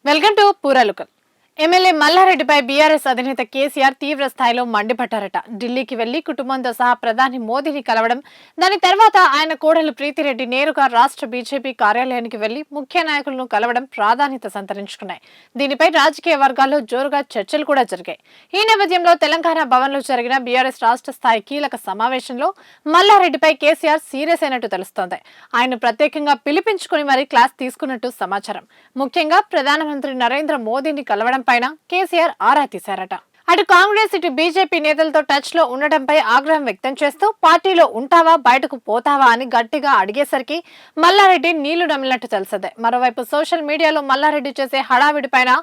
Welcome to పూరాలుకల్. MLA మల్లారెడ్డిపై BRS అధినేత కేసీఆర్ తీవ్ర స్థాయిలో మండిపడ్డారట. ఢిల్లీకి వెళ్లి కుటుంబంతో సహా ప్రధాని మోదీని కలవడం, దాని తర్వాత ఆయన కోడలు ప్రీతిరెడ్డి నేరుగా రాష్ట్ర బీజేపీ కార్యాలయానికి వెళ్లి ముఖ్య నాయకులను కలవడం ప్రాధాన్యత సంతరించుకున్నాయి. దీనిపై రాజకీయ వర్గాల్లో జోరుగా చర్చలు కూడా జరిగాయి. ఈ నేపథ్యంలో తెలంగాణ భవన్లో జరిగిన బీఆర్ఎస్ రాష్ట్ర స్థాయి కీలక సమావేశంలో మల్లారెడ్డిపై కేసీఆర్ సీరియస్ అయినట్టు తెలుస్తోంది. ఆయన ప్రత్యేకంగా పిలిపించుకుని మరీ క్లాస్ తీసుకున్నట్టు సమాచారం. ముఖ్యంగా ప్రధానమంత్రి నరేంద్ర మోదీని కలవడం పైన కేసీఆర్ ఆరా తీశారట. అటు కాంగ్రెస్ ఇటు బీజేపీ నేతలతో టచ్ లో ఉండడంపై ఆగ్రహం వ్యక్తం చేస్తూ పార్టీలో ఉంటావా బయటకు పోతావా అని గట్టిగా అడిగేసరికి మల్లారెడ్డి నీళ్లు నమిలినట్టు తెలిసిందే. మరోవైపు సోషల్ మీడియాలో మల్లారెడ్డి చేసే హడావిడి పైన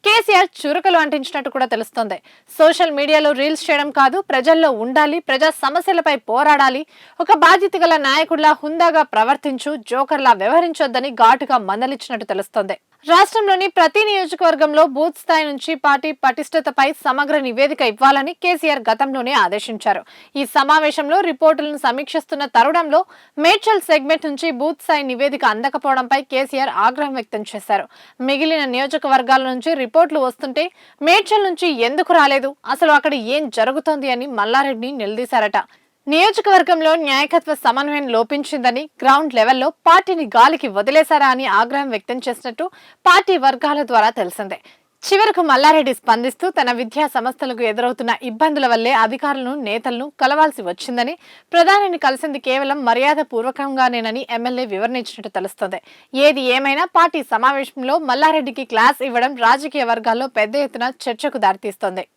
కేసీఆర్ చురుకలు అంటించినట్టు కూడా తెలుస్తోంది. సోషల్ మీడియాలో రీల్స్ చేయడం కాదు, ప్రజల్లో ఉండాలి, ప్రజా సమస్యలపై పోరాడాలి, ఒక బాధ్యత గల నాయకుడిలా హుందాగా ప్రవర్తించు, జోకర్లా వ్యవహరించొద్దని ఘాటుగా మందలించినట్టు తెలుస్తోంది. రాష్ట్రంలోని ప్రతి నియోజకవర్గంలో బూత్ స్థాయి నుంచి పార్టీ పటిష్టతపై సమగ్ర నివేదిక ఇవ్వాలని కేసీఆర్ గతంలోనే ఆదేశించారు. ఈ సమావేశంలో రిపోర్టులను సమీక్షిస్తున్న తరుణంలో మేడ్చల్ సెగ్మెంట్ నుంచి బూత్ స్థాయి నివేదిక అందకపోవడంపై కేసీఆర్ ఆగ్రహం వ్యక్తం చేశారు. మిగిలిన నియోజకవర్గాల నుంచి రిపోర్టులు వస్తుంటే మేడ్చల్ నుంచి ఎందుకు రాలేదు, అసలు అక్కడ ఏం జరుగుతోంది అని మల్లారెడ్డిని నిలదీశారట. నియోజకవర్గంలో నాయకత్వ సమన్వయం లోపించిందని, గ్రౌండ్ లెవెల్లో పార్టీని గాలికి వదిలేశారా అని ఆగ్రహం వ్యక్తం చేసినట్టు పార్టీ వర్గాల ద్వారా తెలిసిందే. చివరకు మల్లారెడ్డి స్పందిస్తూ తన విద్యా సంస్థలకు ఎదురవుతున్న ఇబ్బందుల వల్లే అధికారులను నేతలను కలవాల్సి వచ్చిందని, ప్రధానిని కలిసింది కేవలం మర్యాద పూర్వకంగానేనని ఎమ్మెల్యే వివరణ ఇచ్చినట్టు తెలుస్తోంది. ఏది ఏమైనా పార్టీ సమావేశంలో మల్లారెడ్డికి క్లాస్ ఇవ్వడం రాజకీయ వర్గాల్లో పెద్ద ఎత్తున చర్చకు దారితీస్తోంది.